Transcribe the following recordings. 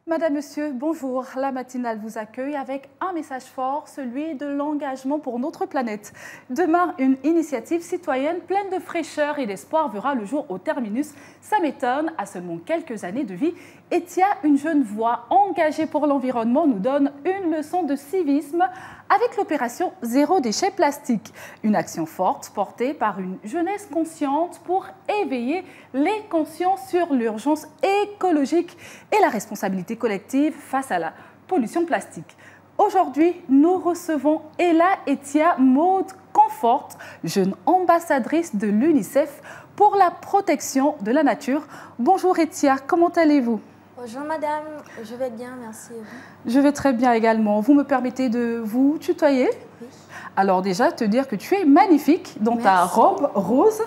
Madame, Monsieur, bonjour. La matinale vous accueille avec un message fort, celui de l'engagement pour notre planète. Demain, une initiative citoyenne pleine de fraîcheur et d'espoir verra le jour au terminus. Ça m'étonne, à seulement quelques années de vie. Etia, une jeune voix engagée pour l'environnement, nous donne une leçon de civisme avec l'opération Zéro déchet plastique. Une action forte portée par une jeunesse consciente pour éveiller les consciences sur l'urgence écologique et la responsabilité collective face à la pollution plastique. Aujourd'hui, nous recevons Ella Etia Maud Confort, jeune ambassadrice de l'UNICEF pour la protection de la nature. Bonjour Etia, comment allez-vous? Bonjour madame, je vais bien, merci. Je vais très bien également. Vous me permettez de vous tutoyer? Oui. Alors déjà, te dire que tu es magnifique dans ta robe rose.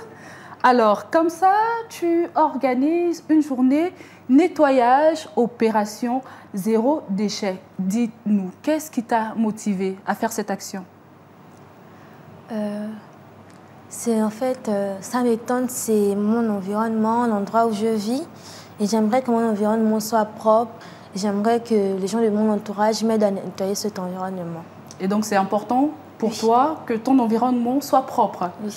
Alors, comme ça, tu organises une journée nettoyage, opération zéro déchet. Dites-nous, qu'est-ce qui t'a motivé à faire cette action? C'est en fait, ça m'étonne, c'est mon environnement, l'endroit où je vis. Et j'aimerais que mon environnement soit propre. J'aimerais que les gens de mon entourage m'aident à nettoyer cet environnement. Et donc, c'est important pour toi que ton environnement soit propre? Oui.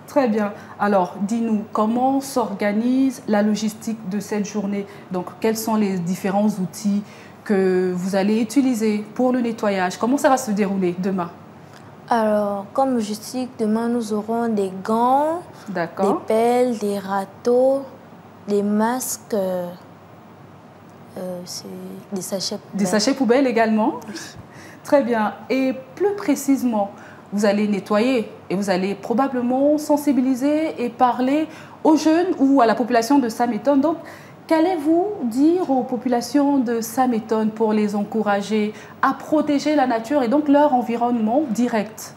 Très bien. Alors, dis-nous, comment s'organise la logistique de cette journée? Donc, quels sont les différents outils que vous allez utiliser pour le nettoyage? Comment ça va se dérouler demain? Alors, comme logistique, demain, nous aurons des gants, des pelles, des râteaux, des masques, des sachets poubelles. Des sachets poubelles également? Oui. Très bien. Et plus précisément, vous allez nettoyer et vous allez probablement sensibiliser et parler aux jeunes ou à la population de Sameton. Donc, qu'allez-vous dire aux populations de Sameton pour les encourager à protéger la nature et donc leur environnement direct?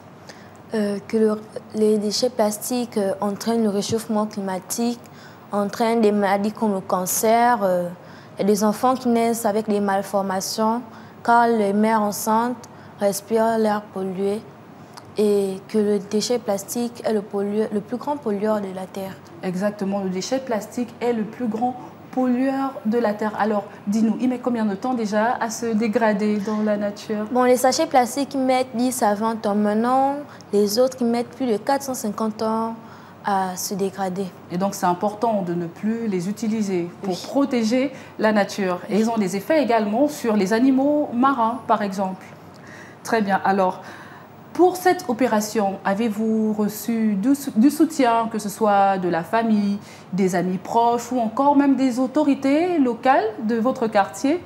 Que les déchets plastiques entraînent le réchauffement climatique, entraînent des maladies comme le cancer, et des enfants qui naissent avec des malformations car les mères enceintes respirent l'air pollué, et que le déchet plastique est le plus grand pollueur de la Terre. Exactement, le déchet plastique est le plus grand pollueur de la Terre. Alors, dis-nous, il met combien de temps déjà à se dégrader dans la nature? Bon, les sachets plastiques mettent 10 à 20 ans maintenant, les autres qui mettent plus de 450 ans à se dégrader. Et donc, c'est important de ne plus les utiliser pour protéger la nature. Et ils ont des effets également sur les animaux marins, par exemple. Très bien. Alors, pour cette opération, avez-vous reçu du soutien, que ce soit de la famille, des amis proches ou encore même des autorités locales de votre quartier?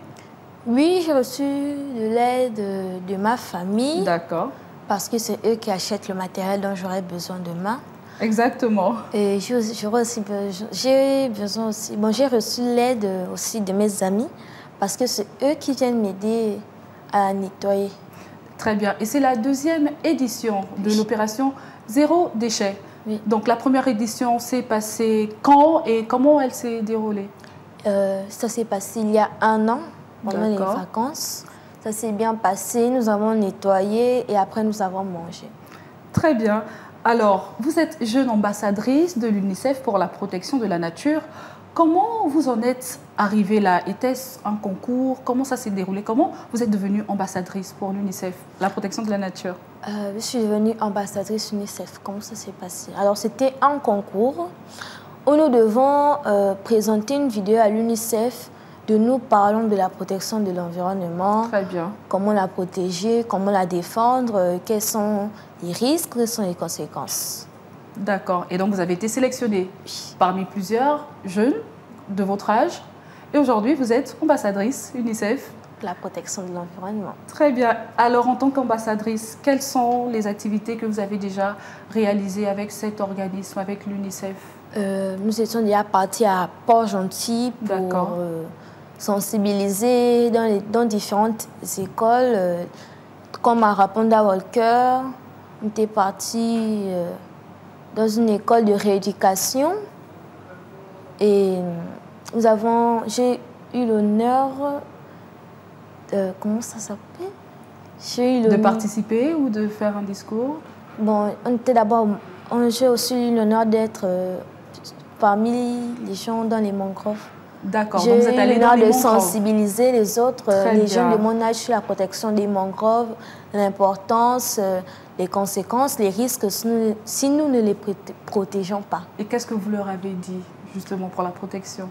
Oui, j'ai reçu de l'aide de ma famille. D'accord. Parce que c'est eux qui achètent le matériel dont j'aurais besoin demain. Exactement. Et j'ai reçu l'aide aussi de mes amis parce que c'est eux qui viennent m'aider à nettoyer. Très bien. Et c'est la deuxième édition de l'opération Zéro déchet. Oui. Donc la première édition s'est passée quand et comment elle s'est déroulée? Ça s'est passé il y a un an, pendant les vacances. Ça s'est bien passé, nous avons nettoyé et après nous avons mangé. Très bien. Alors, vous êtes jeune ambassadrice de l'UNICEF pour la protection de la nature. Comment vous en êtes arrivée là? Était-ce un concours? Comment ça s'est déroulé? Comment vous êtes devenue ambassadrice pour l'UNICEF, la protection de la nature? Je suis devenue ambassadrice UNICEF. Comment ça s'est passé? Alors, c'était un concours où nous devons présenter une vidéo à l'UNICEF de nous parlons de la protection de l'environnement. Très bien. Comment la protéger, comment la défendre, quels sont les risques, quelles sont les conséquences. D'accord. Et donc, vous avez été sélectionnée parmi plusieurs jeunes de votre âge. Et aujourd'hui, vous êtes ambassadrice UNICEF. La protection de l'environnement. Très bien. Alors, en tant qu'ambassadrice, quelles sont les activités que vous avez déjà réalisées avec cet organisme, avec l'UNICEF? Nous étions déjà partis à Port-Gentil pour sensibiliser dans différentes écoles, comme à Raponda-Walker. On était partis dans une école de rééducation et j'ai eu l'honneur comment ça s'appelle? De participer ou de faire un discours? Bon, j'ai aussi eu l'honneur d'être parmi les gens dans les mangroves D'accord, J'ai donc vous êtes allé dans les de mangroves. sensibiliser les autres, les jeunes de mon âge sur la protection des mangroves, l'importance, les conséquences, les risques si nous ne les protégeons pas. Et qu'est-ce que vous leur avez dit justement pour la protection?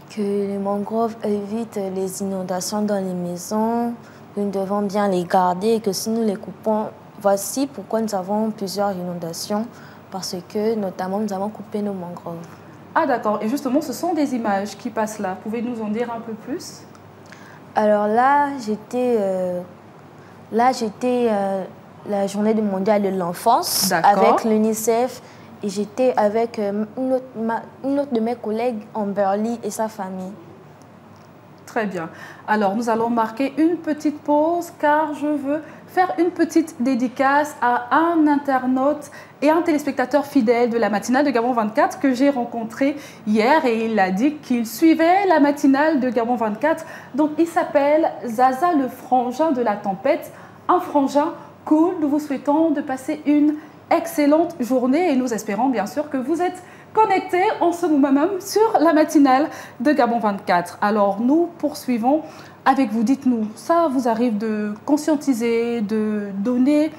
Que les mangroves évitent les inondations dans les maisons, que nous devons bien les garder et que si nous les coupons, voici pourquoi nous avons plusieurs inondations, parce que notamment nous avons coupé nos mangroves. Ah d'accord, et justement ce sont des images qui passent là. Pouvez-vous nous en dire un peu plus? Alors là, j'étais la journée mondiale de l'enfance avec l'UNICEF et j'étais avec une autre de mes collègues, Amberly, et sa famille. Très bien. Alors, nous allons marquer une petite pause car je veux faire une petite dédicace à un internaute et un téléspectateur fidèle de la matinale de Gabon 24 que j'ai rencontré hier et il a dit qu'il suivait la matinale de Gabon 24. Donc, il s'appelle Zaza le frangin de la tempête, un frangin cool. Nous vous souhaitons de passer une excellente journée et nous espérons bien sûr que vous êtes connectés en ce moment même sur la matinale de Gabon 24. Alors nous poursuivons avec vous. Dites-nous, ça vous arrive de conscientiser, de donner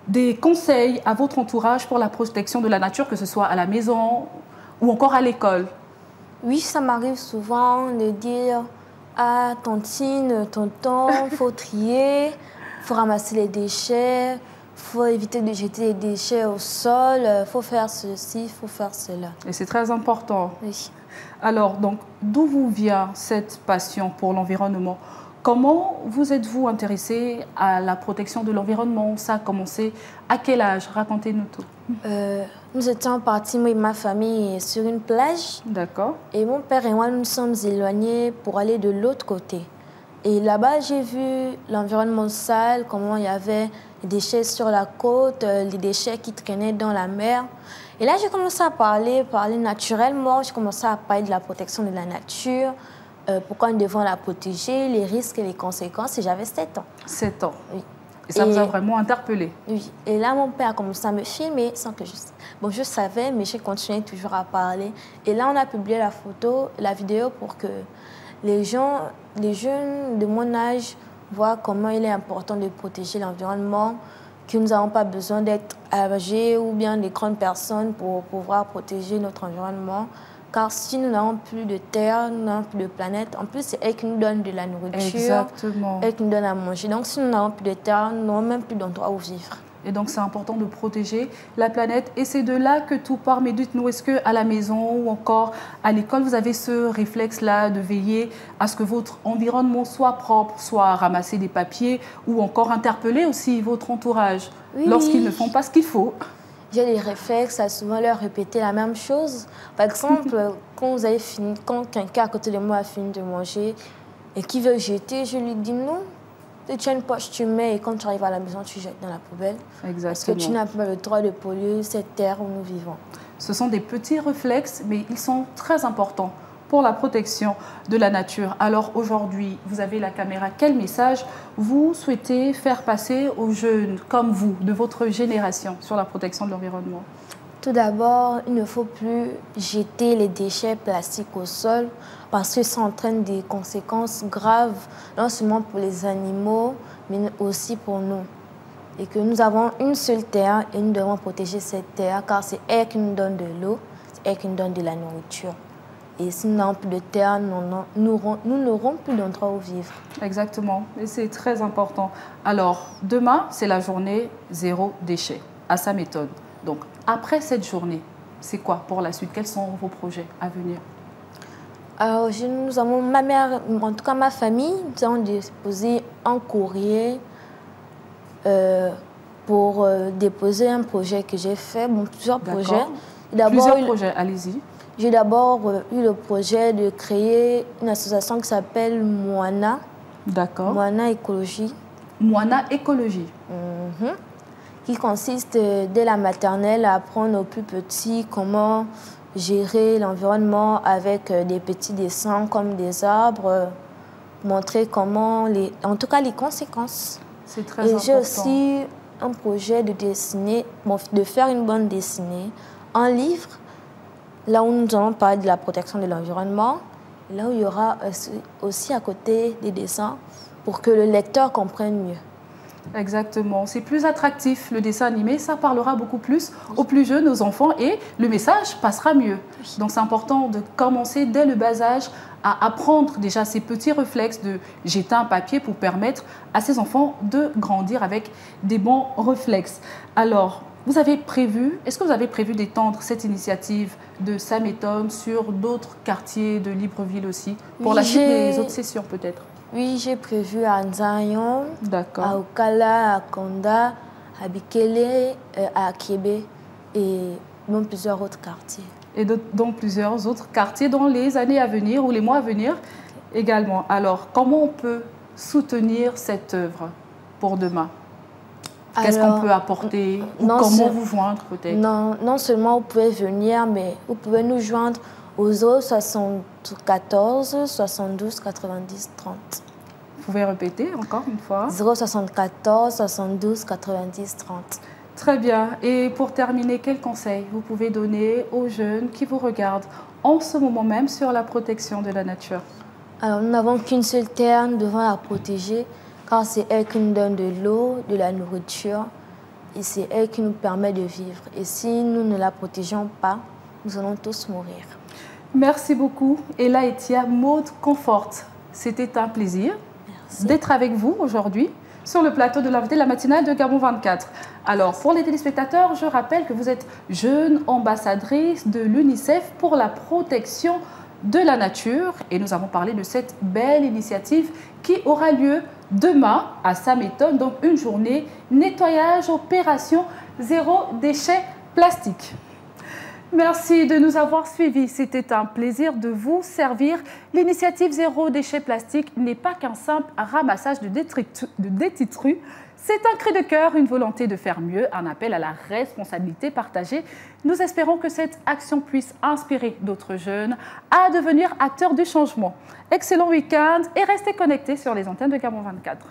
des conseils à votre entourage pour la protection de la nature, que ce soit à la maison ou encore à l'école? Oui, ça m'arrive souvent de dire à tontine, tonton, il faut trier, il faut ramasser les déchets, il faut éviter de jeter les déchets au sol, il faut faire ceci, il faut faire cela. Et c'est très important. Oui. Alors, donc, d'où vous vient cette passion pour l'environnement? Comment vous êtes-vous intéressé à la protection de l'environnement? Ça a commencé à quel âge? Racontez-nous tout. Nous étions partis, moi et ma famille, sur une plage. D'accord. Et mon père et moi, nous nous sommes éloignés pour aller de l'autre côté. Et là-bas, j'ai vu l'environnement sale, comment il y avait les déchets sur la côte, les déchets qui traînaient dans la mer. Et là, j'ai commencé à parler naturellement. J'ai commencé à parler de la protection de la nature, pourquoi nous devons la protéger, les risques et les conséquences. Et j'avais 7 ans. 7 ans. Oui. Et ça vous a vraiment interpellé? Oui. Et là, mon père a commencé à me filmer sans que je savais, mais j'ai continué toujours à parler. Et là, on a publié la vidéo pour que les jeunes de mon âge voient comment il est important de protéger l'environnement, que nous n'avons pas besoin d'être âgés ou bien des grandes personnes pour pouvoir protéger notre environnement. Car si nous n'avons plus de terre, nous n'avons plus de planète, en plus c'est elle qui nous donne de la nourriture, exactement, elle qui nous donne à manger. Donc si nous n'avons plus de terre, nous n'avons même plus d'endroit où vivre. Et donc c'est important de protéger la planète et c'est de là que tout part. Mais dites-nous, est-ce qu'à la maison ou encore à l'école, vous avez ce réflexe-là de veiller à ce que votre environnement soit propre, soit ramasser des papiers ou encore interpeller aussi votre entourage lorsqu'ils ne font pas ce qu'il faut? J'ai des réflexes à souvent leur répéter la même chose. Par exemple, quand quelqu'un à côté de moi a fini de manger et qui veut jeter, je lui dis non. Tu as une poche, tu mets et quand tu arrives à la maison, tu jettes dans la poubelle. Exactement. Parce que tu n'as pas le droit de polluer cette terre où nous vivons. Ce sont des petits réflexes, mais ils sont très importants pour la protection de la nature. Alors aujourd'hui, vous avez la caméra. Quel message vous souhaitez faire passer aux jeunes comme vous, de votre génération, sur la protection de l'environnement? Tout d'abord, il ne faut plus jeter les déchets plastiques au sol parce que ça entraîne des conséquences graves, non seulement pour les animaux, mais aussi pour nous. Et que nous avons une seule terre et nous devons protéger cette terre car c'est elle qui nous donne de l'eau, c'est elle qui nous donne de la nourriture. Et si nous n'avons plus de terre, nous n'aurons plus d'endroit où vivre. Exactement, et c'est très important. Alors, demain, c'est la journée zéro déchet, à sa méthode. Donc, après cette journée, c'est quoi pour la suite? Quels sont vos projets à venir? Alors, nous avons ma mère, en tout cas ma famille, nous avons déposé un courrier pour déposer un projet que j'ai fait, plusieurs projets. Plusieurs projets, allez-y. J'ai d'abord eu le projet de créer une association qui s'appelle Moana. D'accord. Moana Écologie. Moana Écologie. Qui consiste dès la maternelle à apprendre aux plus petits comment gérer l'environnement avec des petits dessins comme des arbres, montrer comment, en tout cas les conséquences. C'est très important. Et j'ai aussi un projet de dessiner, de faire une bande dessinée, un livre, là où nous allons parler de la protection de l'environnement Et là où il y aura aussi à côté des dessins pour que le lecteur comprenne mieux. Exactement, c'est plus attractif le dessin animé, ça parlera beaucoup plus aux plus jeunes, aux enfants et le message passera mieux. Donc c'est important de commencer dès le bas âge à apprendre déjà ces petits réflexes de jeter un papier pour permettre à ces enfants de grandir avec des bons réflexes. Alors, est-ce que vous avez prévu d'étendre cette initiative de Sameton sur d'autres quartiers de Libreville aussi, pour la suite des autres sessions peut-être? Oui, j'ai prévu à Nzayon, à Okala, à Konda, à Bikele, à Akiebe et dans plusieurs autres quartiers. Et dans plusieurs autres quartiers dans les années à venir ou les mois à venir également. Alors, comment on peut soutenir cette œuvre pour demain? Qu'est-ce qu'on peut apporter ou comment vous joindre peut-être? Non seulement vous pouvez venir, mais vous pouvez nous joindre au 074 72 90 30. Vous pouvez répéter encore une fois? 074 72 90 30. Très bien. Et pour terminer, quel conseil vous pouvez donner aux jeunes qui vous regardent en ce moment même sur la protection de la nature? Alors, nous n'avons qu'une seule terre, nous devons la protéger car c'est elle qui nous donne de l'eau, de la nourriture et c'est elle qui nous permet de vivre. Et si nous ne la protégeons pas, nous allons tous mourir. Merci beaucoup, Ella Etia Maud Confort. C'était un plaisir d'être avec vous aujourd'hui sur le plateau de l'invité de la matinale de Gabon 24. Alors, pour les téléspectateurs, je rappelle que vous êtes jeune ambassadrice de l'UNICEF pour la protection de la nature et nous avons parlé de cette belle initiative qui aura lieu demain à Sameton, donc une journée nettoyage, opération zéro déchet plastique. Merci de nous avoir suivis. C'était un plaisir de vous servir. L'initiative Zéro déchet plastique n'est pas qu'un simple ramassage de détritus. C'est un cri de cœur, une volonté de faire mieux, un appel à la responsabilité partagée. Nous espérons que cette action puisse inspirer d'autres jeunes à devenir acteurs du changement. Excellent week-end et restez connectés sur les antennes de Gabon 24.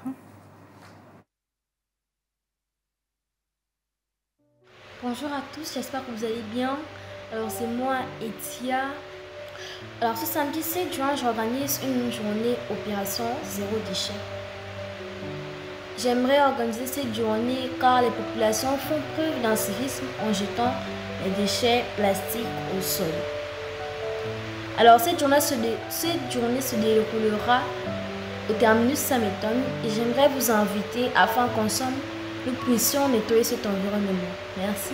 Bonjour à tous, j'espère que vous allez bien. Alors c'est moi, Etia. Alors ce samedi 7 juin, j'organise une journée opération zéro déchet. J'aimerais organiser cette journée car les populations font preuve d'incivisme en jetant les déchets plastiques au sol. Alors cette journée se déroulera au terminus Sameton et j'aimerais vous inviter afin qu'ensemble nous puissions nettoyer cet environnement. Merci.